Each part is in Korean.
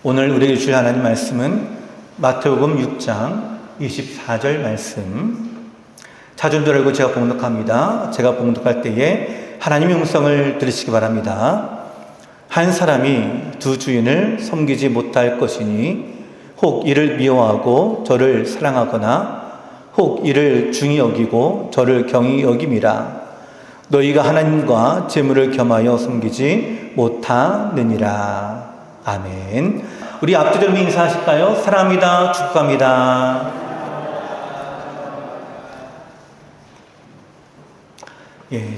오늘 우리에게 주실 하나님 말씀은 마태복음 6장 24절 말씀. 자준 줄 알고 제가 봉독합니다. 제가 봉독할 때에 하나님의 음성을 들으시기 바랍니다. 한 사람이 두 주인을 섬기지 못할 것이니 혹 이를 미워하고 저를 사랑하거나 혹 이를 중히 여기고 저를 경히 여김이라. 너희가 하나님과 재물을 겸하여 섬기지 못하느니라. 아멘. 우리 앞뒤로 인사하실까요? 사랑합니다. 축복합니다.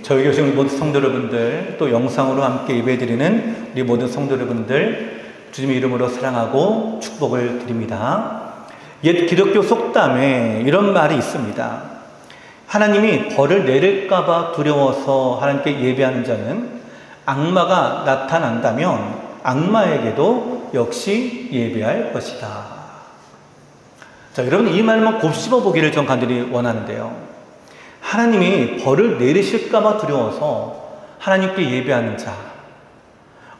저희 교회 모든 성도 여러분들, 또 영상으로 함께 예배드리는 우리 모든 성도 여러분들, 주님의 이름으로 사랑하고 축복을 드립니다. 옛 기독교 속담에 이런 말이 있습니다. 하나님이 벌을 내릴까봐 두려워서 하나님께 예배하는 자는 악마가 나타난다면 악마에게도 역시 예배할 것이다. 자, 여러분 이 말만 곱씹어 보기를 전 간절히 원하는데요. 하나님이 벌을 내리실까봐 두려워서 하나님께 예배하는 자,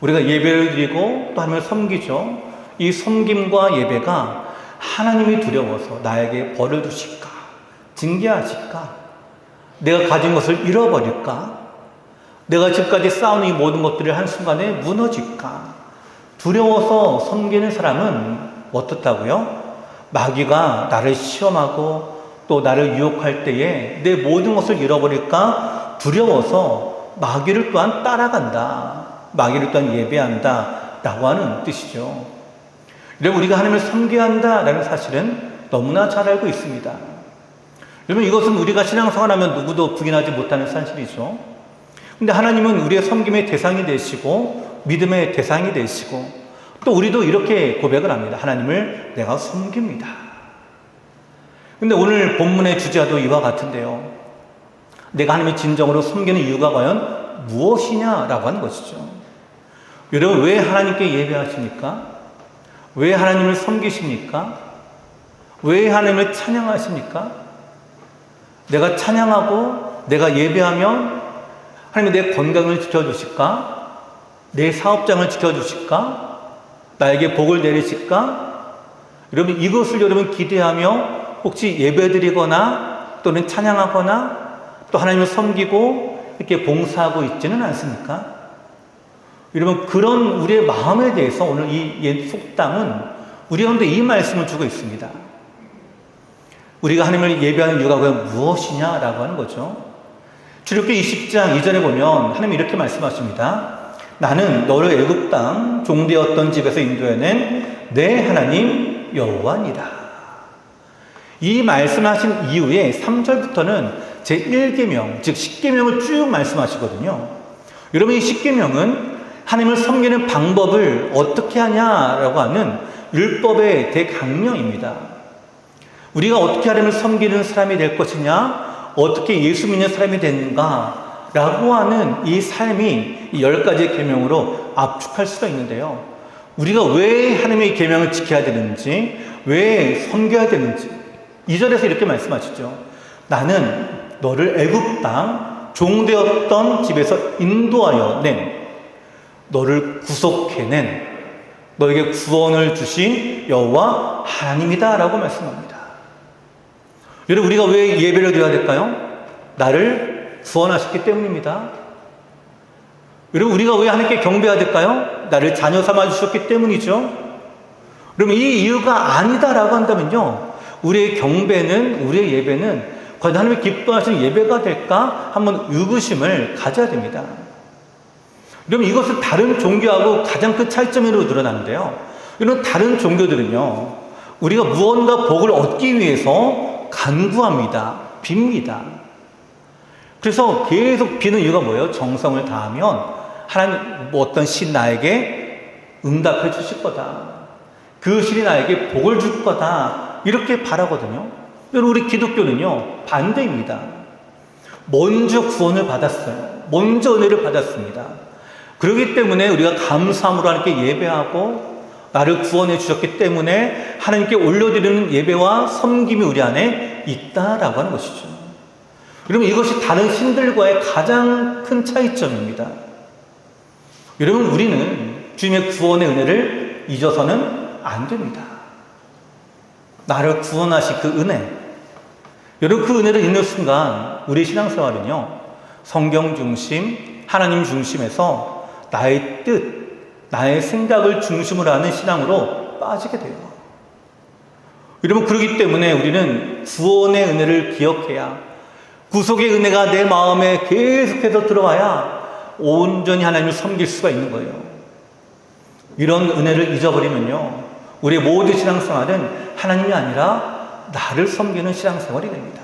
우리가 예배를 드리고 또 하나님을 섬기죠. 이 섬김과 예배가 하나님이 두려워서 나에게 벌을 주실까, 징계하실까, 내가 가진 것을 잃어버릴까, 내가 지금까지 쌓아놓은 이 모든 것들을 한순간에 무너질까, 두려워서 섬기는 사람은 어떻다고요? 마귀가 나를 시험하고 또 나를 유혹할 때에 내 모든 것을 잃어버릴까 두려워서 마귀를 또한 따라간다, 마귀를 또한 예배한다 라고 하는 뜻이죠. 여러분, 우리가 하나님을 섬겨야 한다라는 사실은 너무나 잘 알고 있습니다. 여러분, 이것은 우리가 신앙생활하면 누구도 부인하지 못하는 사실이죠. 근데 하나님은 우리의 섬김의 대상이 되시고 믿음의 대상이 되시고 또 우리도 이렇게 고백을 합니다. 하나님을 내가 섬깁니다. 근데 오늘 본문의 주제도 이와 같은데요. 내가 하나님을 진정으로 섬기는 이유가 과연 무엇이냐라고 하는 것이죠. 여러분, 왜 하나님께 예배하십니까? 왜 하나님을 섬기십니까? 왜 하나님을 찬양하십니까? 내가 찬양하고 내가 예배하면 하나님이 내 건강을 지켜주실까? 내 사업장을 지켜주실까? 나에게 복을 내리실까? 여러분, 이것을 여러분 기대하며 혹시 예배드리거나 또는 찬양하거나 또 하나님을 섬기고 이렇게 봉사하고 있지는 않습니까? 여러분, 그런 우리의 마음에 대해서 오늘 이 옛 속담은 우리 가운데 이 말씀을 주고 있습니다. 우리가 하나님을 예배하는 이유가 과연 무엇이냐라고 하는 거죠. 출애굽기 20장 2절에 보면 하나님이 이렇게 말씀하십니다. 나는 너를 애굽 땅 종되었던 집에서 인도해낸 내 하나님 여호와니라. 이 말씀하신 이후에 3절부터는 제1계명, 즉 10계명을 쭉 말씀하시거든요. 여러분, 이 10계명은 하나님을 섬기는 방법을 어떻게 하냐라고 하는 율법의 대강령입니다. 우리가 어떻게 하나님을 섬기는 사람이 될 것이냐, 어떻게 예수 믿는 사람이 되는가 라고 하는 이 삶이 이 10가지의 계명으로 압축할 수가 있는데요. 우리가 왜 하나님의 계명을 지켜야 되는지, 왜 섬겨야 되는지 2절에서 이렇게 말씀하시죠. 나는 너를 애굽 땅 종되었던 집에서 인도하여 낸, 너를 구속해낸, 너에게 구원을 주신 여호와 하나님이다 라고 말씀합니다. 여러분, 우리가 왜 예배를 드려야 될까요? 나를 구원하셨기 때문입니다. 여러분, 우리가 왜 하나님께 경배해야 될까요? 나를 자녀 삼아 주셨기 때문이죠. 그럼 이 이유가 아니다라고 한다면요, 우리의 경배는, 우리의 예배는 과연 하나님이 기뻐하시는 예배가 될까? 한번 의구심을 가져야 됩니다. 그럼 이것은 다른 종교하고 가장 큰 차이점으로 드러나는데요. 이런 다른 종교들은요, 우리가 무언가 복을 얻기 위해서 간구합니다. 빕니다. 그래서 계속 비는 이유가 뭐예요? 정성을 다하면 하나님, 어떤 신 나에게 응답해 주실 거다, 그 신이 나에게 복을 줄 거다, 이렇게 바라거든요. 여러분, 우리 기독교는요 반대입니다. 먼저 구원을 받았어요. 먼저 은혜를 받았습니다. 그렇기 때문에 우리가 감사함으로 하나님께 예배하고 나를 구원해 주셨기 때문에 하나님께 올려드리는 예배와 섬김이 우리 안에 있다라고 하는 것이죠. 여러분, 이것이 다른 신들과의 가장 큰 차이점입니다. 여러분, 우리는 주님의 구원의 은혜를 은혜를 잊어서는 안 됩니다. 나를 구원하신 그 은혜. 여러분, 그 은혜를 잊는 순간 우리 신앙생활은요, 성경 중심, 하나님 중심에서 나의 뜻, 나의 생각을 중심으로 하는 신앙으로 빠지게 돼요. 여러분, 그렇기 때문에 우리는 구원의 은혜를 기억해야, 구속의 은혜가 내 마음에 계속해서 들어와야 온전히 하나님을 섬길 수가 있는 거예요. 이런 은혜를 잊어버리면요, 우리의 모든 신앙생활은 하나님이 아니라 나를 섬기는 신앙생활이 됩니다.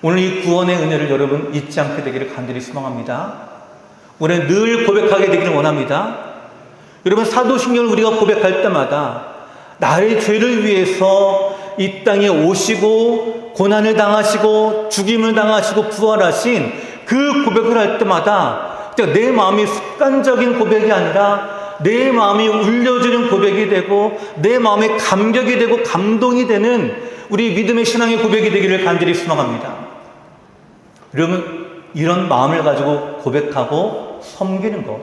오늘 이 구원의 은혜를 여러분 잊지 않게 되기를 간절히 소망합니다. 우리는 늘 고백하게 되기를 원합니다. 여러분, 사도신경을 우리가 고백할 때마다 나의 죄를 위해서 이 땅에 오시고 고난을 당하시고 죽임을 당하시고 부활하신 그 고백을 할 때마다 내 마음이 습관적인 고백이 아니라 내 마음이 울려지는 고백이 되고 내 마음에 감격이 되고 감동이 되는 우리 믿음의 신앙의 고백이 되기를 간절히 소망합니다. 여러분, 이런 마음을 가지고 고백하고 섬기는 것,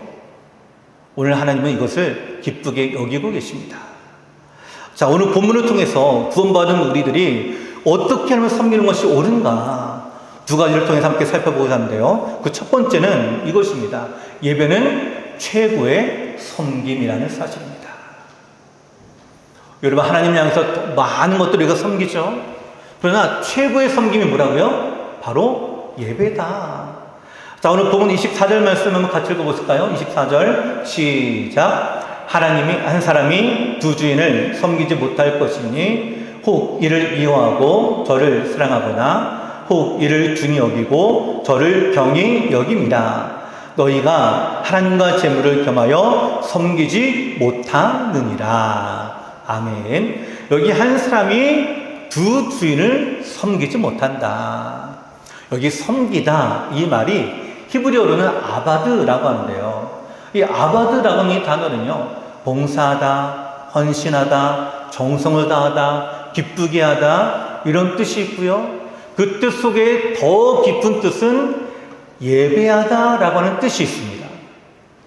오늘 하나님은 이것을 기쁘게 여기고 계십니다. 자, 오늘 본문을 통해서 구원받은 우리들이 어떻게 하면 섬기는 것이 옳은가, 두 가지를 통해서 함께 살펴보고자 하는데요. 그 첫 번째는 이것입니다. 예배는 최고의 섬김이라는 사실입니다. 여러분, 하나님 향해서 많은 것들을 우리가 섬기죠. 그러나 최고의 섬김이 뭐라고요? 바로 예배다. 자, 오늘 본문 24절 말씀 한번 같이 읽어보실까요? 24절 시작. 하나님이 한 사람이 두 주인을 섬기지 못할 것이니 혹 이를 미워하고 저를 사랑하거나 혹 이를 중히 여기고 저를 경히 여김이라. 너희가 하나님과 재물을 겸하여 섬기지 못하느니라. 아멘. 여기 한 사람이 두 주인을 섬기지 못한다. 여기 섬기다, 이 말이 히브리어로는 아바드라고 하는데요. 이 아바드라고 하는 이 단어는요, 봉사하다, 헌신하다, 정성을 다하다, 기쁘게 하다, 이런 뜻이 있고요. 그 뜻 속에 더 깊은 뜻은 예배하다라고 하는 뜻이 있습니다.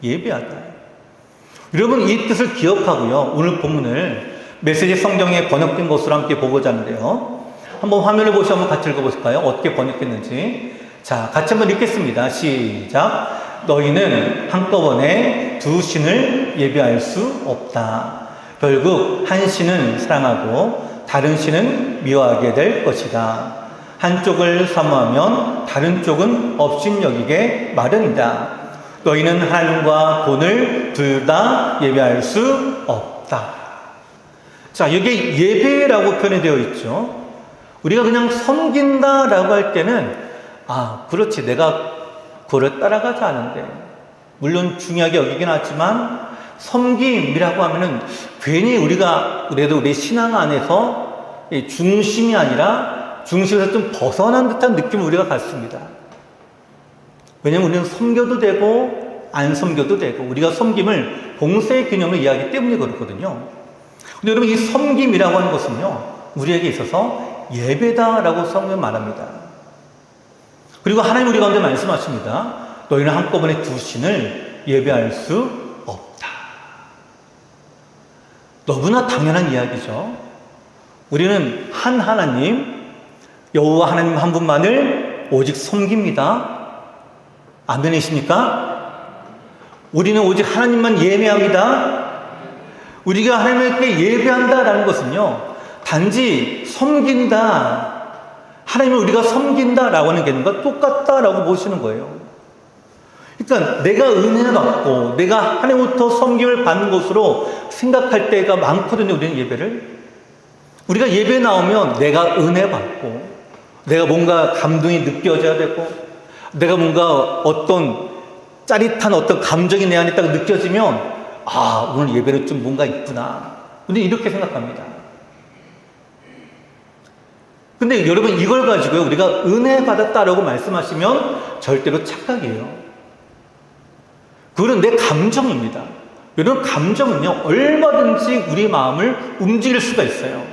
예배하다. 여러분, 이 뜻을 기억하고요, 오늘 본문을 메시지 성경에 번역된 것으로 함께 보고자 하는데요. 한번 화면을 보시고 한번 같이 읽어보실까요? 어떻게 번역했는지. 자, 같이 한번 읽겠습니다. 시작. 너희는 한꺼번에 두 신을 예배할 수 없다. 결국 한 신은 사랑하고 다른 신은 미워하게 될 것이다. 한쪽을 사모하면 다른 쪽은 업신여기게 마련이다. 너희는 하나님과 돈을 둘 다 예배할 수 없다. 자, 여기 예배라고 표현이 되어 있죠. 우리가 그냥 섬긴다라고 할 때는, 아, 그렇지, 내가 그를 따라가지 않은데, 물론 중요하게 여기긴 하지만 섬김이라고 하면은 괜히 우리가 그래도 우리 신앙 안에서 중심이 아니라 중심에서 좀 벗어난 듯한 느낌을 우리가 갖습니다. 왜냐면 우리는 섬겨도 되고 안 섬겨도 되고, 우리가 섬김을 봉쇄의 개념으로 이해하기 때문에 그렇거든요. 근데 여러분, 이 섬김이라고 하는 것은요, 우리에게 있어서 예배다라고 성경은 말합니다. 그리고 하나님 우리 가운데 말씀하십니다. 너희는 한꺼번에 두 신을 예배할 수 없다. 너무나 당연한 이야기죠. 우리는 한 하나님, 여호와 하나님 한 분만을 오직 섬깁니다. 아멘이십니까? 우리는 오직 하나님만 예배합니다. 우리가 하나님께 예배한다라는 것은요, 단지 섬긴다, 하나님을 우리가 섬긴다라고 하는 개념과 똑같다라고 보시는 거예요. 그러니까 내가 은혜를 받고 내가 하나님부터 섬김을 받는 것으로 생각할 때가 많거든요. 우리는 예배를, 우리가 예배 나오면 내가 은혜 받고 내가 뭔가 감동이 느껴져야 되고 내가 뭔가 어떤 짜릿한 어떤 감정이 내 안에 딱 느껴지면, 아, 오늘 예배는 좀 뭔가 있구나, 우리는 이렇게 생각합니다. 근데 여러분, 이걸 가지고요, 우리가 은혜 받았다라고 말씀하시면 절대로 착각이에요. 그건 내 감정입니다. 여러분, 감정은요, 얼마든지 우리 마음을 움직일 수가 있어요.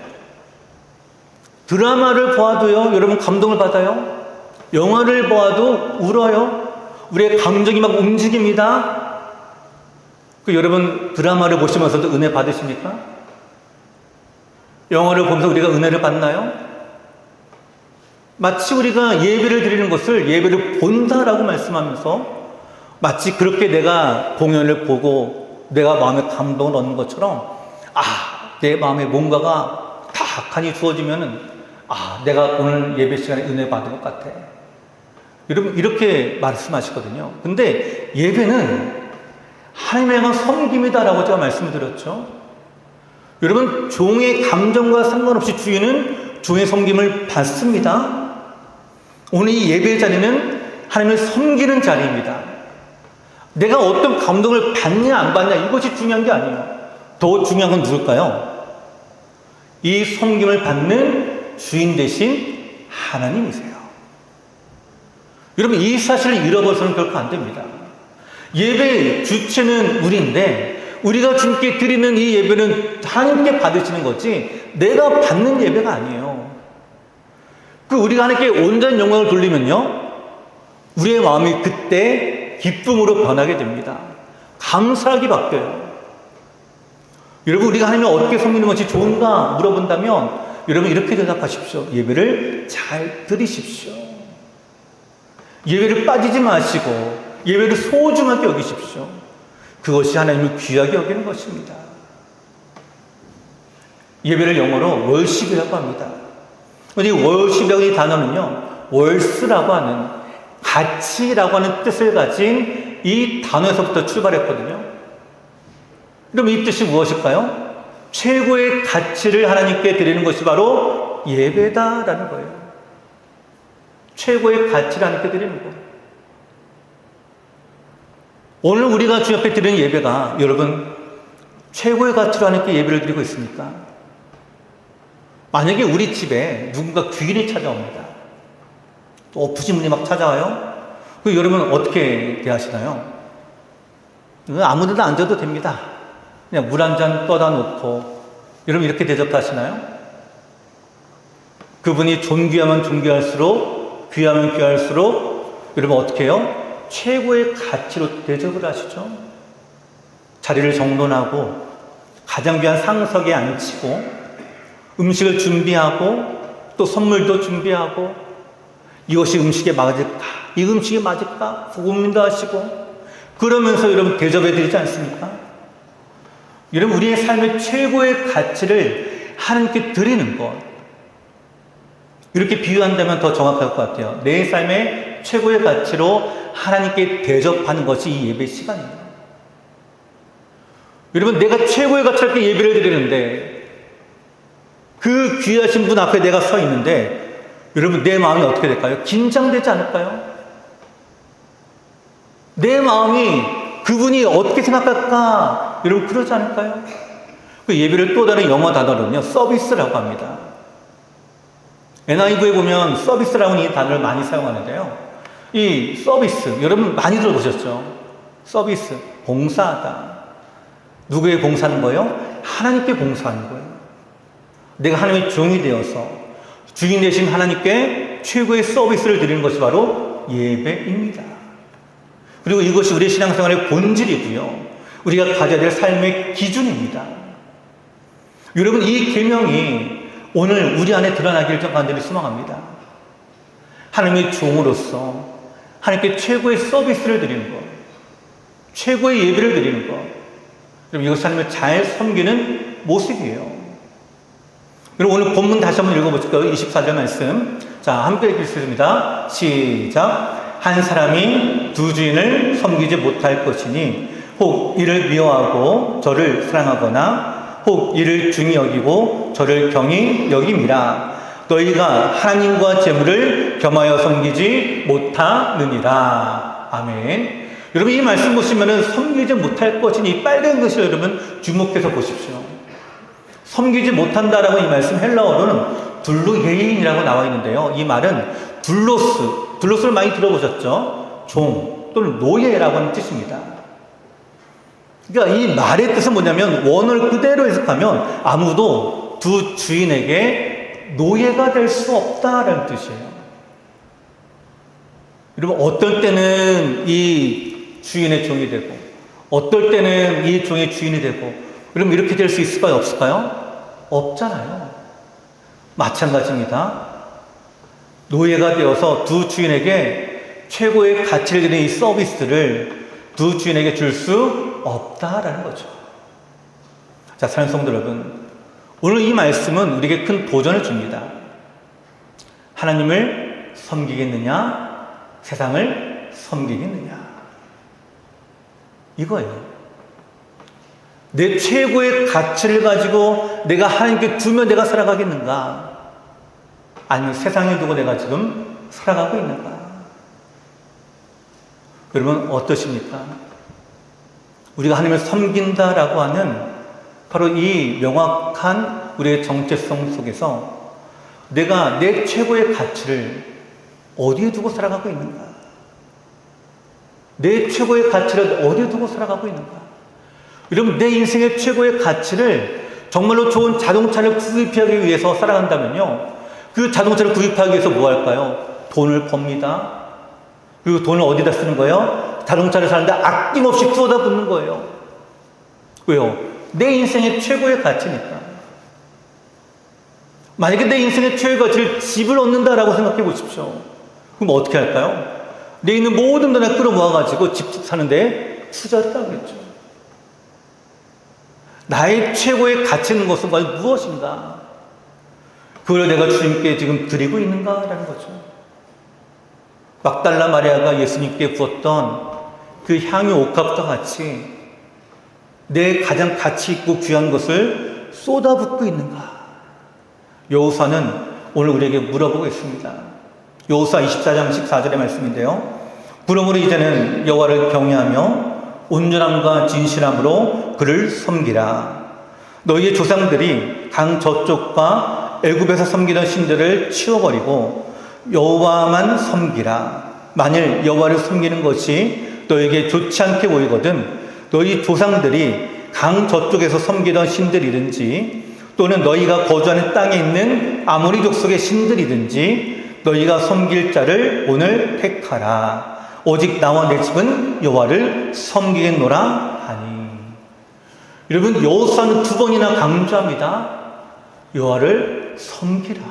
드라마를 보아도요, 여러분 감동을 받아요. 영화를 보아도 울어요. 우리의 감정이 막 움직입니다. 여러분 드라마를 보시면서도 은혜 받으십니까? 영화를 보면서 우리가 은혜를 받나요? 마치 우리가 예배를 드리는 것을 예배를 본다라고 말씀하면서 마치 그렇게 내가 공연을 보고 내가 마음에 감동을 얻는 것처럼 내 마음에 뭔가가 탁하니 주어지면은 내가 오늘 예배 시간에 은혜 받은 것 같아. 여러분 이렇게 말씀하시거든요. 근데 예배는 하나님의 향한 섬김이다라고 제가 말씀을 드렸죠. 여러분 종의 감정과 상관없이 주인은 종의 섬김을 받습니다. 오늘 이 예배 자리는 하나님을 섬기는 자리입니다. 내가 어떤 감동을 받냐 안 받냐 이것이 중요한 게 아니에요. 더 중요한 건 누굴까요? 이 섬김을 받는 주인 되신 하나님이세요. 여러분 이 사실을 잃어버려서는 결코 안 됩니다. 예배의 주체는 우리인데 우리가 주님께 드리는 이 예배는 하나님께 받으시는 거지 내가 받는 예배가 아니에요. 우리가 하나님께 온전한 영광을 돌리면요 우리의 마음이 그때 기쁨으로 변하게 됩니다. 감사하게 바뀌어요. 여러분 우리가 하나님을 어떻게 섬기는 것이 좋은가 물어본다면 여러분 이렇게 대답하십시오. 예배를 잘 드리십시오. 예배를 빠지지 마시고 예배를 소중하게 여기십시오. 그것이 하나님을 귀하게 여기는 것입니다. 예배를 영어로 월십이라고 합니다. 이 월십이라고 이 단어는요 월스라고 하는 가치라고 하는 뜻을 가진 이 단어에서부터 출발했거든요. 그럼 이 뜻이 무엇일까요? 최고의 가치를 하나님께 드리는 것이 바로 예배다라는 거예요. 최고의 가치를 하나님께 드리는 것. 오늘 우리가 주 앞에 드리는 예배가 여러분 최고의 가치로 하나님께 예배를 드리고 있습니까? 만약에 우리 집에 누군가 귀인이 찾아옵니다. 또 엎으신 분이 막 찾아와요. 여러분 어떻게 대하시나요? 아무 데나 앉아도 됩니다. 그냥 물 한 잔 떠다 놓고 여러분 이렇게 대접하시나요? 그분이 존귀하면 존귀할수록 귀하면 귀할수록 여러분 어떻게 해요? 최고의 가치로 대접을 하시죠. 자리를 정돈하고 가장 귀한 상석에 앉히고 음식을 준비하고 또 선물도 준비하고 이것이 음식에 맞을까? 이 음식에 맞을까? 고민도 하시고 그러면서 여러분 대접해 드리지 않습니까? 여러분 우리의 삶의 최고의 가치를 하나님께 드리는 것 이렇게 비유한다면 더 정확할 것 같아요. 내 삶의 최고의 가치로 하나님께 대접하는 것이 이 예배 시간입니다. 여러분 내가 최고의 가치로 예배를 드리는데 그 귀하신 분 앞에 내가 서 있는데 여러분 내 마음이 어떻게 될까요? 긴장되지 않을까요? 내 마음이 그분이 어떻게 생각할까? 여러분 그러지 않을까요? 그 예배를 또 다른 영어 단어로는요 서비스라고 합니다. NIV에 보면 서비스라는 이 단어를 많이 사용하는데요. 이 서비스 여러분 많이 들어보셨죠? 서비스 봉사하다. 누구에게 봉사하는 거예요? 하나님께 봉사하는 거예요. 내가 하나님의 종이 되어서 주인 되신 하나님께 최고의 서비스를 드리는 것이 바로 예배입니다. 그리고 이것이 우리의 신앙생활의 본질이고요. 우리가 가져야 될 삶의 기준입니다. 여러분 이 계명이 오늘 우리 안에 드러나기를 간절히 소망합니다. 하나님의 종으로서 하나님께 최고의 서비스를 드리는 것, 최고의 예배를 드리는 것, 여러분 이것이 하나님을 잘 섬기는 모습이에요. 여러분 오늘 본문 다시 한번 읽어보실까요? 24절 말씀. 자, 함께 읽겠습니다. 시작. 한 사람이 두 주인을 섬기지 못할 것이니 혹 이를 미워하고 저를 사랑하거나 혹 이를 중히 여기고 저를 경히 여김이라. 너희가 하나님과 재물을 겸하여 섬기지 못하느니라. 아멘. 여러분 이 말씀 보시면은 섬기지 못할 것이니 이 빨간 것을 여러분 주목해서 보십시오. 섬기지 못한다라고 이 말씀 헬라어로는 둘루예인이라고 나와 있는데요. 이 말은 둘로스를 많이 들어보셨죠? 종 또는 노예라고 하는 뜻입니다. 그러니까 이 말의 뜻은 뭐냐면 원어를 그대로 해석하면 아무도 두 주인에게 노예가 될 수 없다라는 뜻이에요. 여러분 어떨 때는 이 주인의 종이 되고 어떨 때는 이 종의 주인이 되고, 그럼 이렇게 될 수 있을까요? 없을까요? 없잖아요. 마찬가지입니다. 노예가 되어서 두 주인에게 최고의 가치를 드리는 이 서비스를 두 주인에게 줄 수 없다라는 거죠. 자, 사랑하는 성도 여러분, 오늘 이 말씀은 우리에게 큰 도전을 줍니다. 하나님을 섬기겠느냐, 세상을 섬기겠느냐, 이거예요. 내 최고의 가치를 가지고 내가 하나님께 두며 내가 살아가겠는가, 아니면 세상에 두고 내가 지금 살아가고 있는가. 여러분 어떠십니까? 우리가 하나님을 섬긴다라고 하는 바로 이 명확한 우리의 정체성 속에서 내가 내 최고의 가치를 어디에 두고 살아가고 있는가? 내 최고의 가치를 어디에 두고 살아가고 있는가? 여러분, 내 인생의 최고의 가치를 정말로 좋은 자동차를 구입하기 위해서 살아간다면요, 그 자동차를 구입하기 위해서 뭐 할까요? 돈을 법니다. 그리고 돈을 어디다 쓰는 거예요? 자동차를 사는데 아낌없이 쏟아 붓는 거예요. 왜요? 내 인생의 최고의 가치니까. 만약에 내 인생의 최고의 가치를 집을 얻는다라고 생각해 보십시오. 그럼 어떻게 할까요? 내 있는 모든 돈을 끌어모아가지고 집 사는데 투자를 하겠죠. 나의 최고의 가치 있는 것은 과연 무엇인가? 그걸 내가 주님께 지금 드리고 있는가라는 거죠. 막달라 마리아가 예수님께 부었던 그 향유 옥합과 같이 내 가장 가치 있고 귀한 것을 쏟아붓고 있는가? 여호수아는 오늘 우리에게 물어보고 있습니다. 여호수아 24장 14절의 말씀인데요. 그러므로 이제는 여호와를 경외하며 온전함과 진실함으로 그를 섬기라. 너희의 조상들이 강 저쪽과 애굽에서 섬기던 신들을 치워버리고 여호와만 섬기라. 만일 여호와를 섬기는 것이 너에게 좋지 않게 보이거든 너희 조상들이 강 저쪽에서 섬기던 신들이든지 또는 너희가 거주하는 땅에 있는 아모리 족속의 신들이든지 너희가 섬길 자를 오늘 택하라. 오직 나와 내 집은 여호와를 섬기겠노라 하니. 여러분, 여호수아는 두 번이나 강조합니다. 여호와를 섬기라.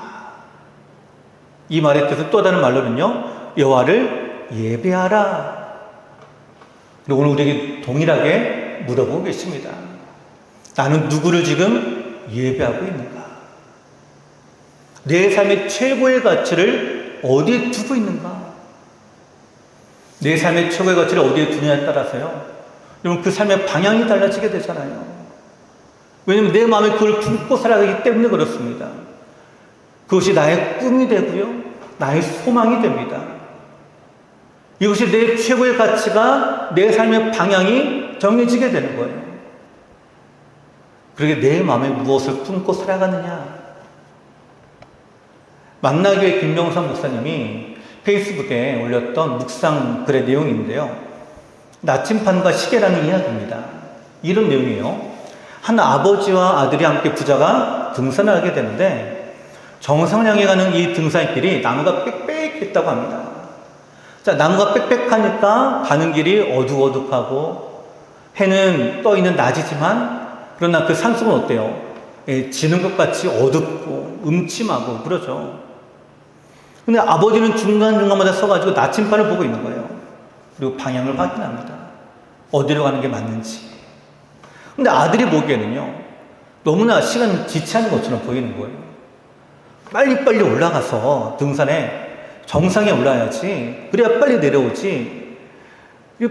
이 말의 뜻은 또 다른 말로는요, 여호와를 예배하라. 오늘 우리에게 동일하게 물어보고 계십니다. 나는 누구를 지금 예배하고 있는가? 내 삶의 최고의 가치를 어디에 두고 있는가? 내 삶의 최고의 가치를 어디에 두냐에 따라서요, 여러분 그 삶의 방향이 달라지게 되잖아요. 왜냐하면 내 마음에 그걸 품고 살아가기 때문에 그렇습니다. 그것이 나의 꿈이 되고요, 나의 소망이 됩니다. 이것이 내 최고의 가치가 내 삶의 방향이 정해지게 되는 거예요. 그러게 내 마음에 무엇을 품고 살아가느냐. 만나교회 김명삼 목사님이 페이스북에 올렸던 묵상 글의 내용인데요, 나침판과 시계라는 이야기입니다. 이런 내용이에요. 한 아버지와 아들이 함께 부자가 등산을 하게 되는데 정상을 향해 가는 이 등산길이 나무가 빽빽했다고 합니다. 자, 나무가 빽빽하니까 가는 길이 어둑어둑하고 해는 떠 있는 낮이지만 그러나 그 산속은 어때요? 지는 것 같이 어둡고 음침하고 그러죠. 근데 아버지는 중간중간마다 서가지고 나침판을 보고 있는 거예요. 그리고 방향을 확인합니다. 어디로 가는 게 맞는지. 근데 아들이 보기에는요, 너무나 시간이 지체하는 것처럼 보이는 거예요. 빨리빨리 올라가서 등산에 정상에 올라야지. 그래야 빨리 내려오지.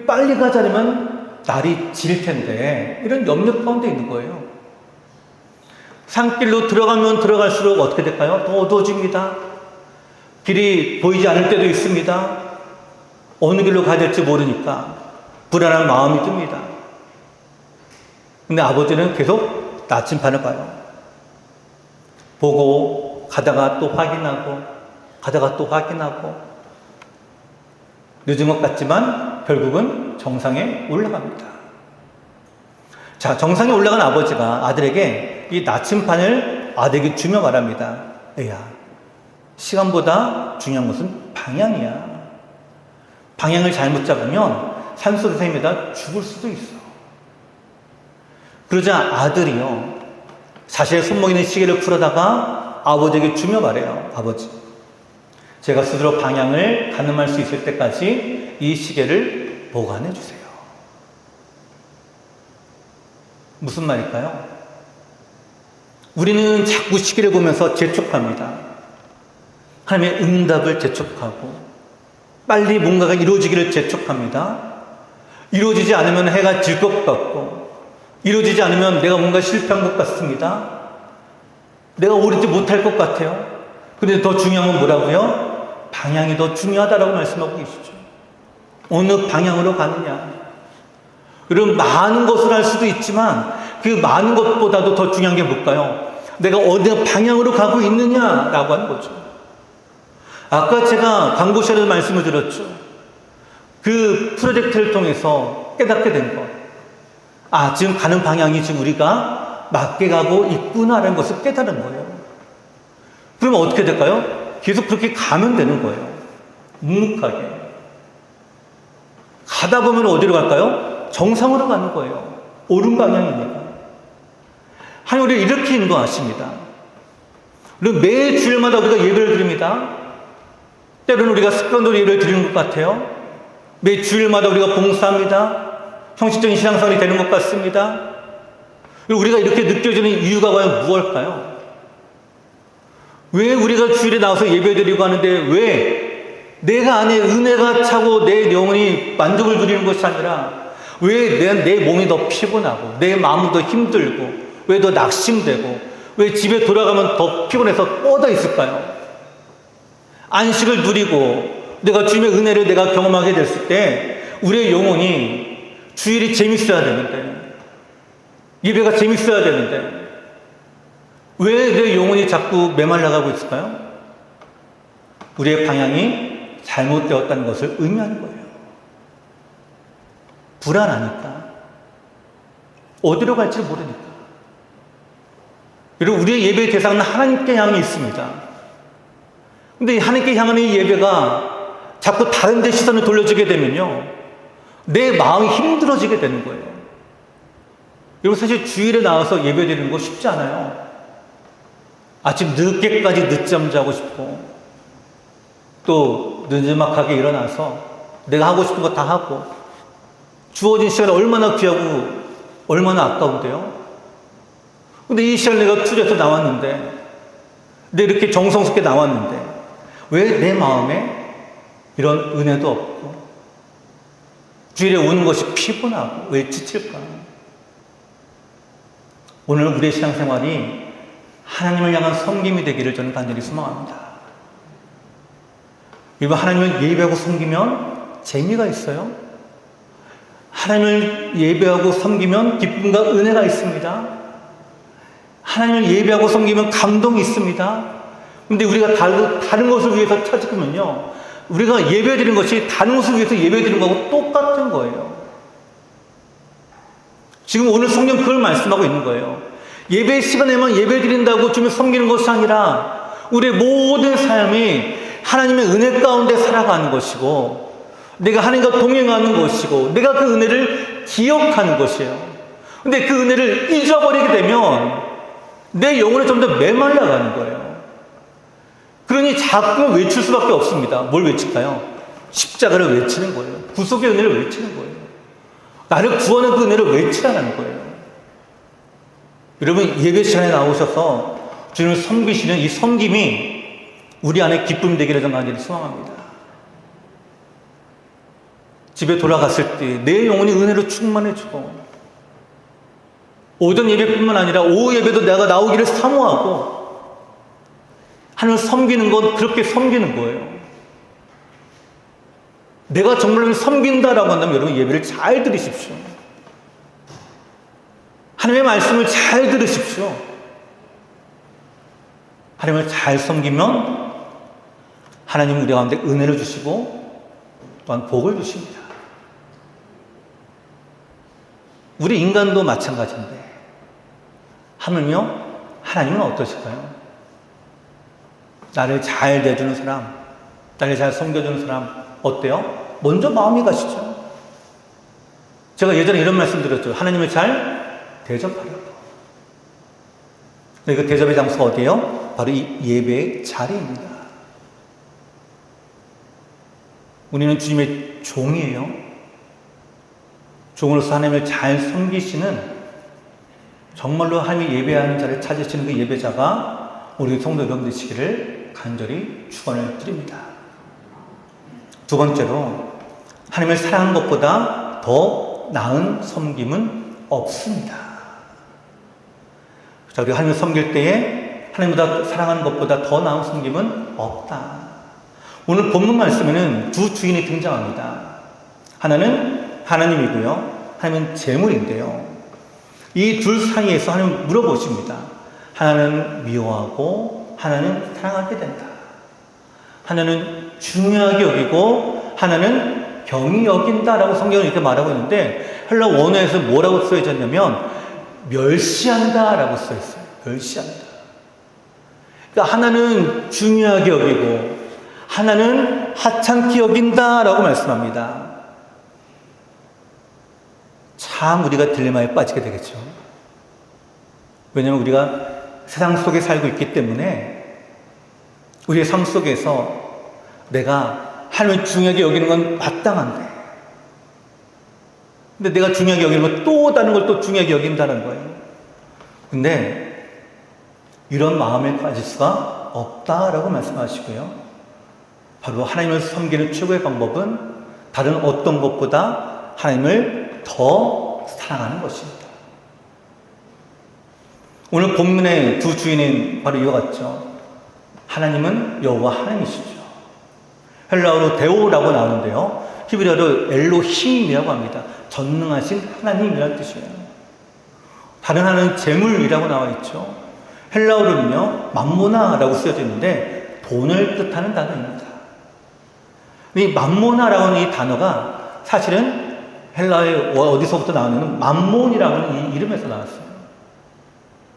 빨리 가자면 날이 질 텐데. 이런 염려 가운데 있는 거예요. 산길로 들어가면 들어갈수록 어떻게 될까요? 더 어두워집니다. 길이 보이지 않을 때도 있습니다. 어느 길로 가야 될지 모르니까 불안한 마음이 듭니다. 근데 아버지는 계속 나침판을 봐요. 보고 가다가 또 확인하고 가다가 또 확인하고 늦은 것 같지만 결국은 정상에 올라갑니다. 자, 정상에 올라간 아버지가 아들에게 이 나침판을 아들에게 주며 말합니다. 애야, 시간보다 중요한 것은 방향이야. 방향을 잘못 잡으면 산속에서 헤매다 죽을 수도 있어. 그러자 아들이요, 자신의 손목에 있는 시계를 풀어다가 아버지에게 주며 말해요. 아버지, 제가 스스로 방향을 가늠할 수 있을 때까지 이 시계를 보관해 주세요. 무슨 말일까요? 우리는 자꾸 시계를 보면서 재촉합니다. 하나님의 응답을 재촉하고 빨리 뭔가가 이루어지기를 재촉합니다. 이루어지지 않으면 해가 질 것 같고, 이루어지지 않으면 내가 뭔가 실패한 것 같습니다. 내가 오르지 못할 것 같아요. 그런데 더 중요한 건 뭐라고요? 방향이 더 중요하다라고 말씀하고 계시죠. 어느 방향으로 가느냐. 여러분, 많은 것을 할 수도 있지만 그 많은 것보다도 더 중요한 게 뭘까요? 내가 어느 방향으로 가고 있느냐라고 하는 거죠. 아까 제가 광고 시간에도 말씀을 드렸죠. 그 프로젝트를 통해서 깨닫게 된 것. 아, 지금 가는 방향이 지금 우리가 맞게 가고 있구나라는 것을 깨달은 거예요. 그러면 어떻게 될까요? 계속 그렇게 가면 되는 거예요. 묵묵하게. 가다 보면 어디로 갈까요? 정상으로 가는 거예요. 옳은 방향입니다. 하나님 우리를 이렇게 인도하십니다. 그리고 매 주일마다 우리가 예배를 드립니다. 때로는 우리가 습관으로 예배를 드리는 것 같아요. 매 주일마다 우리가 봉사합니다. 형식적인 신앙생활이 되는 것 같습니다. 그리고 우리가 이렇게 느껴지는 이유가 과연 무엇일까요? 왜 우리가 주일에 나와서 예배드리고 하는데 왜 내가 안에 은혜가 차고 내 영혼이 만족을 누리는 것이 아니라 왜 내 몸이 더 피곤하고 내 마음이 더 힘들고 왜 더 낙심되고 왜 집에 돌아가면 더 피곤해서 뻗어 있을까요? 안식을 누리고 내가 주님의 은혜를 내가 경험하게 됐을 때 우리의 영혼이 주일이 재밌어야 되는데, 예배가 재밌어야 되는데 왜 내 영혼이 자꾸 메말라가고 있을까요? 우리의 방향이 잘못되었다는 것을 의미하는 거예요. 불안하니까, 어디로 갈지 모르니까. 그리고 우리의 예배의 대상은 하나님께 향해 있습니다. 근데 하나님께 향하는 이 예배가 자꾸 다른 데 시선을 돌려주게 되면요, 내 마음이 힘들어지게 되는 거예요. 여러분, 사실 주일에 나와서 예배 드리는 거 쉽지 않아요. 아침 늦게까지 늦잠 자고 싶고, 또 늦지막하게 일어나서 내가 하고 싶은 거 다 하고, 주어진 시간이 얼마나 귀하고 얼마나 아까운데요. 근데 이 시간 내가 투자해서 나왔는데, 내가 이렇게 정성스럽게 나왔는데 왜 내 마음에 이런 은혜도 없고 주일에 오는 것이 피곤하고 왜 지칠까? 오늘 우리의 신앙생활이 하나님을 향한 섬김이 되기를 저는 간절히 소망합니다. 여러분, 하나님을 예배하고 섬기면 재미가 있어요. 하나님을 예배하고 섬기면 기쁨과 은혜가 있습니다. 하나님을 예배하고 섬기면 감동이 있습니다. 근데 우리가 다른 것을 위해서 찾으면요, 우리가 예배드리는 것이 다른 것을 위해서 예배드리는 것하고 똑같은 거예요. 지금 오늘 성경 그걸 말씀하고 있는 거예요. 예배 시간에만 예배드린다고 주님 섬기는 것이 아니라 우리의 모든 삶이 하나님의 은혜 가운데 살아가는 것이고, 내가 하나님과 동행하는 것이고, 내가 그 은혜를 기억하는 것이에요. 근데 그 은혜를 잊어버리게 되면 내 영혼이 좀 더 메말라가는 거예요. 그러니 자꾸 외칠 수밖에 없습니다. 뭘 외칠까요? 십자가를 외치는 거예요. 구속의 은혜를 외치는 거예요. 나를 구원한 그 은혜를 외치라는 거예요. 여러분, 예배 시간에 나오셔서 주님을 섬기시는 이 섬김이 우리 안에 기쁨이 되기를 저는 간절히 소망합니다. 집에 돌아갔을 때 내 영혼이 은혜로 충만해지고, 오전 예배뿐만 아니라 오후 예배도 내가 나오기를 사모하고, 하나님을 섬기는 건 그렇게 섬기는 거예요. 내가 정말로 섬긴다라고 한다면 여러분, 예배를 잘 들으십시오. 하나님의 말씀을 잘 들으십시오. 하나님을 잘 섬기면 하나님은 우리 가운데 은혜를 주시고 또한 복을 주십니다. 우리 인간도 마찬가지인데, 하물며 하나님은 어떠실까요? 나를 잘 대주는 사람, 나를 잘 섬겨주는 사람 어때요? 먼저 마음이 가시죠. 제가 예전에 이런 말씀 드렸죠. 하나님을 잘 대접하라고. 그 대접의 장소가 어디예요? 바로 이 예배의 자리입니다. 우리는 주님의 종이에요. 종으로서 하나님을 잘 섬기시는, 정말로 하나님이 예배하는 자를 찾으시는 그 예배자가 우리 성도 여러분 되시기를 간절히 축원을 드립니다. 두 번째로, 하나님을 사랑하는 것보다 더 나은 섬김은 없습니다. 자, 우리가 하나님을 섬길 때에 하나님보다 사랑하는 것보다 더 나은 섬김은 없다. 오늘 본문 말씀에는 두 주인이 등장합니다. 하나는 하나님이고요, 하나님은 재물인데요. 이 둘 사이에서 하나님은 물어보십니다. 하나는 미워하고 하나는 사랑하게 된다. 하나는 중요하게 여기고 하나는 경히 여긴다라고 성경은 이렇게 말하고 있는데, 헬라 원어에서 뭐라고 쓰여졌냐면 멸시한다라고 써있어요. 멸시한다. 그러니까 하나는 중요하게 여기고 하나는 하찮게 여긴다라고 말씀합니다. 참 우리가 딜레마에 빠지게 되겠죠. 왜냐하면 우리가 세상 속에 살고 있기 때문에 우리의 삶 속에서 내가 하나님을 중요하게 여기는 건 마땅한데, 근데 내가 중요하게 여기는 건 또 다른 걸 또 중요하게 여긴다는 거예요. 근데 이런 마음을 가질 수가 없다라고 말씀하시고요. 바로 하나님을 섬기는 최고의 방법은 다른 어떤 것보다 하나님을 더 사랑하는 것입니다. 오늘 본문의 두 주인은 바로 이와 같죠. 하나님은 여호와 하나님이시죠. 헬라어로 데오라고 나오는데요, 히브리어로 엘로힘이라고 합니다. 전능하신 하나님이라는 뜻이에요. 다른 하나는 재물이라고 나와 있죠. 헬라어로는요 맘모나라고 쓰여져 있는데 돈을 뜻하는 단어입니다. 이 맘모나라고 하는 이 단어가 사실은 헬라어의 어디서부터 나오는 맘몬이라고 하는 이 이름에서 나왔어요.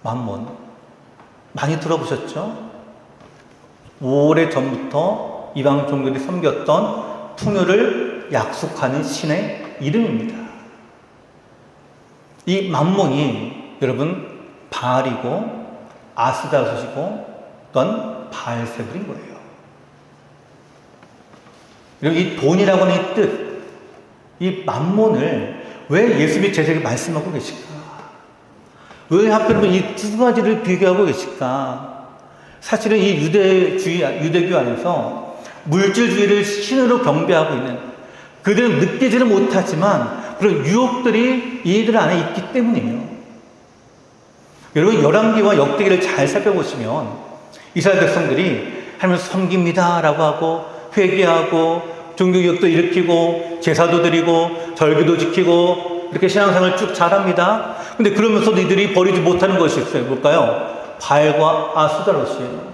맘몬. 많이 들어보셨죠? 오래전부터 이방 종교들이 섬겼던 풍요를 약속하는 신의 이름입니다. 이 맘몬이 여러분 바알이고 아스다롯이고 또한 바알세불인 거예요. 그리고 이 돈이라고 하는 이 뜻, 이 맘몬을 왜 예수님이 제자에게 말씀하고 계실까? 왜 하필이면 이 두 가지를 비교하고 계실까? 사실은 이 유대교 안에서 물질주의를 신으로 경배하고 있는, 그들은 느끼지는 못하지만 그런 유혹들이 이들 안에 있기 때문이에요. 여러분 열왕기와 역대기를 잘 살펴보시면 이스라엘 백성들이 하나님을 섬깁니다라고 하고 회개하고 종교개혁도 일으키고 제사도 드리고 절기도 지키고 이렇게 신앙생활을 쭉 잘합니다. 근데 그러면서도 이들이 버리지 못하는 것이 있어요. 뭘까요? 바알과 아스타롯이에요.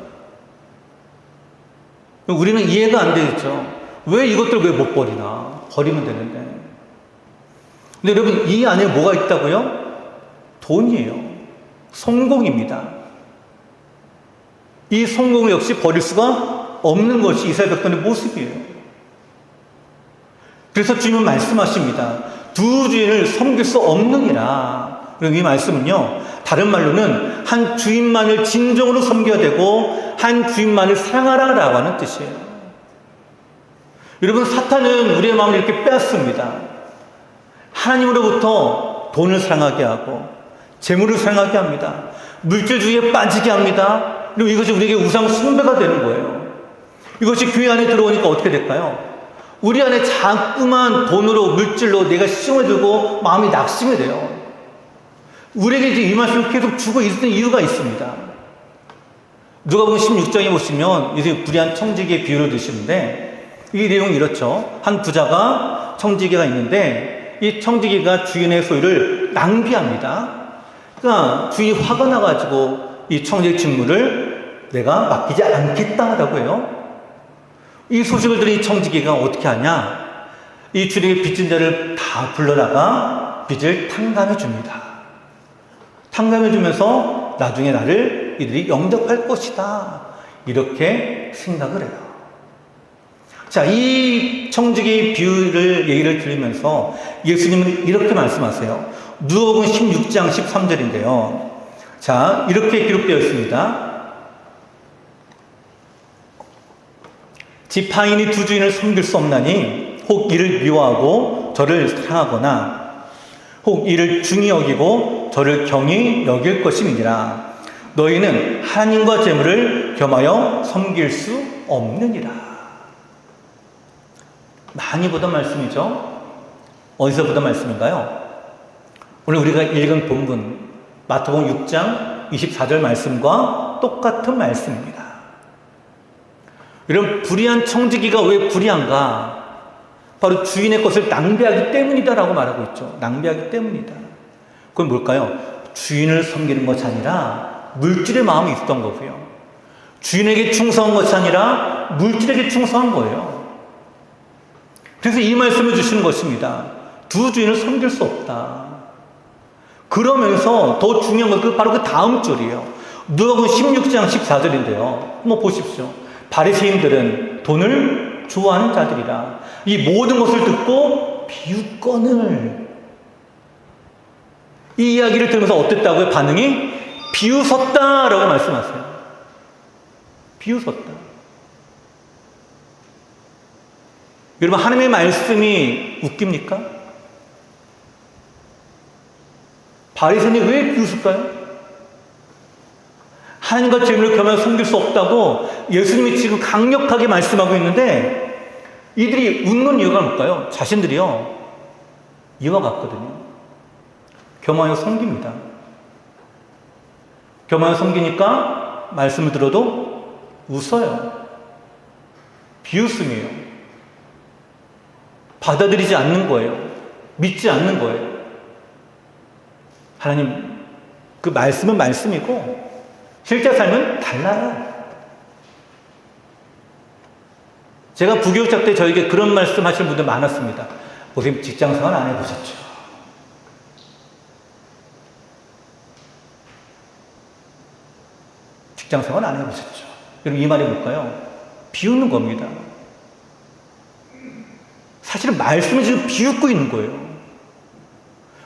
우리는 이해가 안 되겠죠. 왜 이것들 왜 못 버리나? 버리면 되는데. 근데 여러분 이 안에 뭐가 있다고요? 돈이에요. 성공입니다. 이 성공을 역시 버릴 수가 없는 것이 이스라엘 백성의 모습이에요. 그래서 주님은 말씀하십니다. 두 주인을 섬길 수 없느니라. 그럼 이 말씀은요, 다른 말로는 한 주인만을 진정으로 섬겨야 되고 한 주인만을 사랑하라라고 하는 뜻이에요. 여러분 사탄은 우리의 마음을 이렇게 빼앗습니다. 하나님으로부터 돈을 사랑하게 하고 재물을 사랑하게 합니다. 물질주의에 빠지게 합니다. 그리고 이것이 우리에게 우상 숭배가 되는 거예요. 이것이 교회 안에 들어오니까 어떻게 될까요? 우리 안에 자꾸만 돈으로 물질로 내가 시험을 두고 마음이 낙심이 돼요. 우리에게 이제 이 말씀을 계속 주고 있는 이유가 있습니다. 누가복음 16장에 보시면 이제 불의한 청지기의 비유를 드시는데 이 내용이 이렇죠. 한 부자가 청지기가 있는데 이 청지기가 주인의 소유를 낭비합니다. 그러니까 주인이 화가 나가지고 이 청지기 직무를 내가 맡기지 않겠다라고 해요. 이 소식을 들은 이 청지기가 어떻게 하냐? 이 주인에게 빚진 자를 다 불러다가 빚을 탕감해 줍니다. 탕감해 주면서 나중에 나를 이들이 영접할 것이다. 이렇게 생각을 해요. 자, 이 청지기 비유를 얘기를 들으면서 예수님은 이렇게 말씀하세요. 누가복음 16장 13절인데요. 자, 이렇게 기록되어 있습니다. 지파인이 두 주인을 섬길 수 없나니 혹 이를 미워하고 저를 사랑하거나 혹 이를 중히 여기고 저를 경히 여길 것임이니라. 너희는 하나님과 재물을 겸하여 섬길 수 없느니라. 많이 보던 말씀이죠. 어디서 보던 말씀인가요? 오늘 우리가 읽은 본문 마태복음 6장 24절 말씀과 똑같은 말씀입니다. 이런 불의한 청지기가 왜 불의한가? 바로 주인의 것을 낭비하기 때문이다라고 말하고 있죠. 낭비하기 때문이다. 그건 뭘까요? 주인을 섬기는 것이 아니라 물질의 마음이 있었던 거고요. 주인에게 충성한 것이 아니라 물질에게 충성한 거예요. 그래서 이 말씀을 주시는 것입니다. 두 주인을 섬길 수 없다. 그러면서 더 중요한 건 바로 그 다음 절이에요. 누가복음 16장 14절인데요. 한번 보십시오. 바리새인들은 돈을 좋아하는 자들이라. 이 모든 것을 듣고 비웃거늘. 이 이야기를 들으면서 어땠다고요? 반응이 비웃었다라고 말씀하세요. 비웃었다. 여러분, 하나님의 말씀이 웃깁니까? 바리새인이 왜 비웃을까요? 하나님과 재물을 겸하여 섬길 수 없다고 예수님이 지금 강력하게 말씀하고 있는데 이들이 웃는 이유가 뭘까요? 자신들이요, 이와 같거든요. 겸하여 섬깁니다. 겸하여 섬기니까 말씀을 들어도 웃어요. 비웃음이에요. 받아들이지 않는 거예요. 믿지 않는 거예요. 하나님, 그 말씀은 말씀이고 실제 삶은 달라요. 제가 부교육자 때 저에게 그런 말씀 하시는 분들 많았습니다. 선생님, 직장생활 안 해보셨죠? 직장생활 안 해보셨죠? 여러분, 이 말이 뭘까요? 비웃는 겁니다. 사실은 말씀을 지금 비웃고 있는 거예요.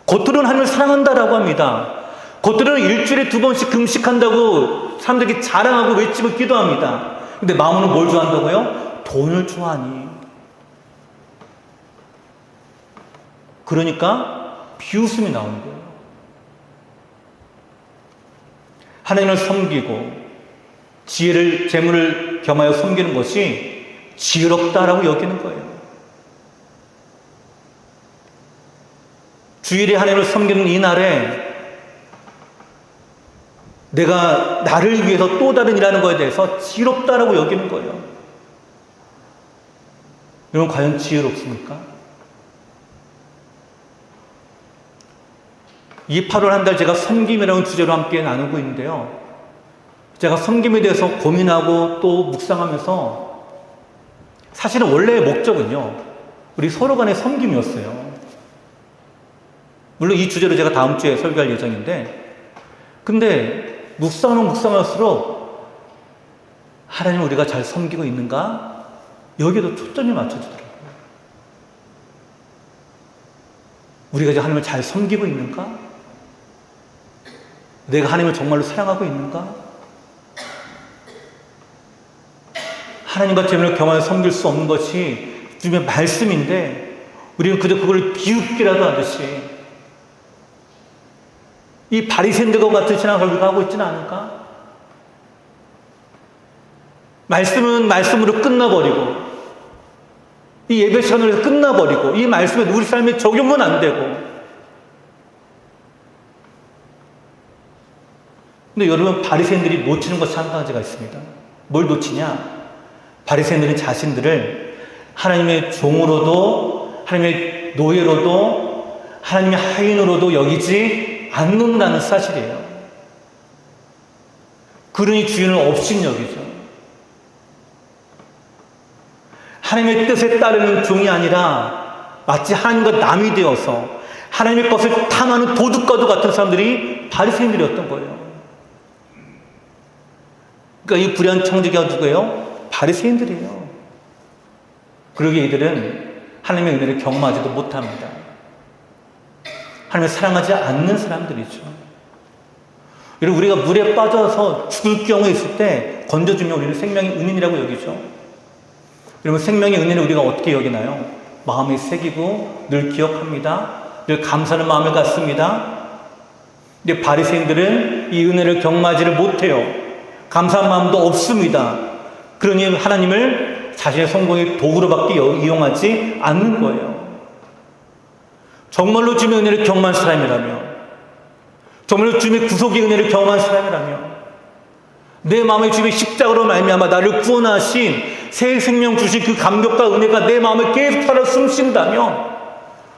겉으로는 하나님을 사랑한다라고 합니다. 겉으로는 일주일에 2번씩 금식한다고 사람들에게 자랑하고 외치고 기도합니다. 근데 마음으로는 뭘 좋아한다고요? 돈을 좋아하니. 그러니까 비웃음이 나오는 거예요. 하나님을 섬기고 지혜를, 재물을 겸하여 섬기는 것이 지혜롭다라고 여기는 거예요. 주일에 하나님을 섬기는 이 날에 내가 나를 위해서 또 다른 일하는 것에 대해서 지혜롭다라고 여기는 거예요. 여러분, 과연 지혜롭습니까? 이 8월 한 달 제가 섬김이라는 주제로 함께 나누고 있는데요. 제가 섬김에 대해서 고민하고 또 묵상하면서 사실은 원래의 목적은요, 우리 서로 간의 섬김이었어요. 물론 이 주제로 제가 다음 주에 설교할 예정인데, 근데 묵상하면 묵상할수록 하나님, 우리가 잘 섬기고 있는가? 여기에도 초점이 맞춰지더라고요. 우리가 이제 하나님을 잘 섬기고 있는가? 내가 하나님을 정말로 사랑하고 있는가? 하나님과 재물을 겸하여 섬길 수 없는 것이 주님의 말씀인데 우리는 그저 그걸 비웃기라도 하듯이 이 바리새인들과 같은 신앙을 우리가 하고 있지는 않을까? 말씀은 말씀으로 끝나버리고 이 예배 시간으로 끝나버리고 이 말씀에 우리 삶에 적용은 안 되고. 근데 여러분, 바리새인들이 놓치는 것이 한 가지가 있습니다. 뭘 놓치냐? 바리새인들은 자신들을 하나님의 종으로도 하나님의 노예로도 하나님의 하인으로도 여기지 않는다는 사실이에요. 그러니 주인을 없인 여기죠. 하나님의 뜻에 따르는 종이 아니라 마치 하나님과 남이 되어서 하나님의 것을 탐하는 도둑과도 같은 사람들이 바리새인들이었던 거예요. 그러니까 이 불의한 청지기가 누구예요? 바리새인들이에요. 그러기에 이들은 하나님의 은혜를 경험하지도 못합니다. 하나님을 사랑하지 않는 사람들이죠. 여러분, 우리가 물에 빠져서 죽을 경우에 있을 때 건져주면 우리는 생명의 은인이라고 여기죠. 여러분, 생명의 은인을 우리가 어떻게 여기나요? 마음에 새기고 늘 기억합니다. 늘 감사하는 마음을 갖습니다. 근데 바리새인들은 이 은혜를 경험하지를 못해요. 감사한 마음도 없습니다. 그러니 하나님을 자신의 성공의 도구로밖에 이용하지 않는 거예요. 정말로 주님의 은혜를 경험한 사람이라면, 정말로 주님의 구속의 은혜를 경험한 사람이라면, 내 마음에 주님의 십자가로 말미암아 나를 구원하신 새 생명 주신 그 감격과 은혜가 내 마음에 계속 살아 숨쉰다면,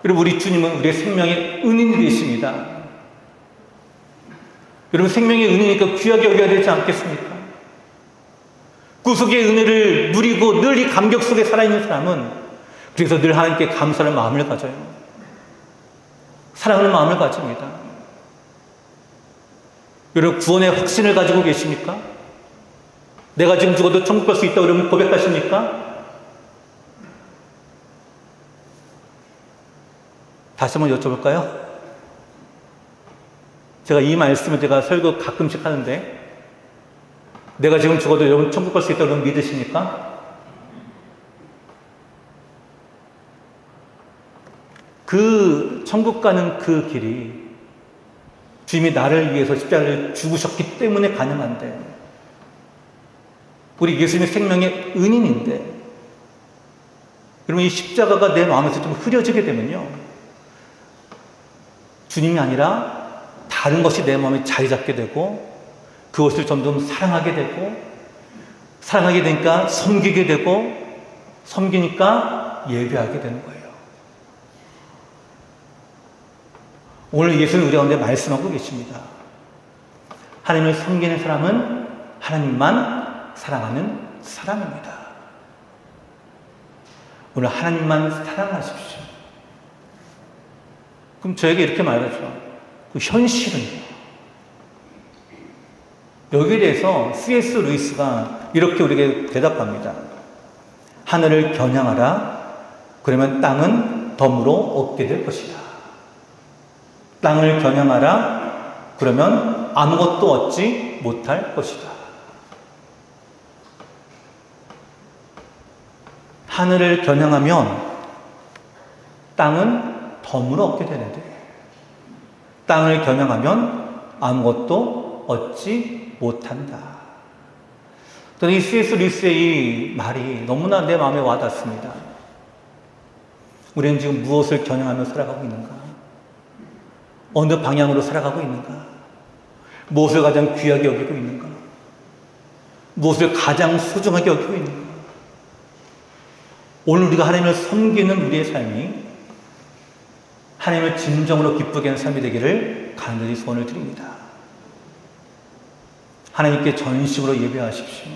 여러분, 우리 주님은 우리의 생명의 은인이 되십니다. 여러분, 생명의 은혜니까 귀하게 여겨야 되지 않겠습니까? 구속의 은혜를 누리고 늘 이 감격 속에 살아있는 사람은 그래서 늘 하나님께 감사하는 마음을 가져요. 사랑하는 마음을 가집니다. 여러분, 구원의 확신을 가지고 계십니까? 내가 지금 죽어도 천국 갈 수 있다고 여러분 고백하십니까? 다시 한번 여쭤볼까요? 제가 이 말씀을 제가 설교 가끔씩 하는데, 내가 지금 죽어도 여러분 천국 갈 수 있다고 여러분 믿으십니까? 그 천국 가는 그 길이 주님이 나를 위해서 십자가를 죽으셨기 때문에 가능한데, 우리 예수님의 생명의 은인인데, 여러분, 이 십자가가 내 마음에서 좀 흐려지게 되면요, 주님이 아니라 다른 것이 내 마음에 자리 잡게 되고, 그것을 점점 사랑하게 되고, 사랑하게 되니까 섬기게 되고, 섬기니까 예배하게 되는 거예요. 오늘 예수는 우리 가운데 말씀하고 계십니다. 하나님을 섬기는 사람은 하나님만 사랑하는 사람입니다. 오늘 하나님만 사랑하십시오. 그럼 저에게 이렇게 말하죠. 그 현실은요. 여기에 대해서 C.S. 루이스가 이렇게 우리에게 대답합니다. 하늘을 겨냥하라. 그러면 땅은 덤으로 얻게 될 것이다. 땅을 겨냥하라. 그러면 아무것도 얻지 못할 것이다. 하늘을 겨냥하면 땅은 덤으로 얻게 되는데, 땅을 겨냥하면 아무것도 얻지 못한다. 저는 이 C.S. 루이스의 이 말이 너무나 내 마음에 와닿습니다. 우리는 지금 무엇을 겨냥하며 살아가고 있는가? 어느 방향으로 살아가고 있는가? 무엇을 가장 귀하게 여기고 있는가? 무엇을 가장 소중하게 여기고 있는가? 오늘 우리가 하나님을 섬기는 우리의 삶이 하나님을 진정으로 기쁘게 하는 삶이 되기를 간절히 소원을 드립니다. 하나님께 전심으로 예배하십시오.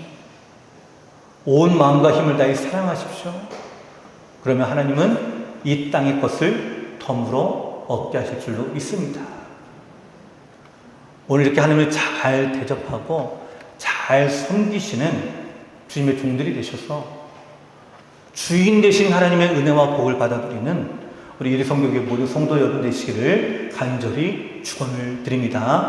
온 마음과 힘을 다해 사랑하십시오. 그러면 하나님은 이 땅의 것을 덤으로 얻게 하실 줄로 믿습니다. 오늘 이렇게 하나님을 잘 대접하고 잘 섬기시는 주님의 종들이 되셔서 주인 되신 하나님의 은혜와 복을 받아들이는 우리 예리성교회 모든 성도 여러분 되시기를 간절히 축원을 드립니다.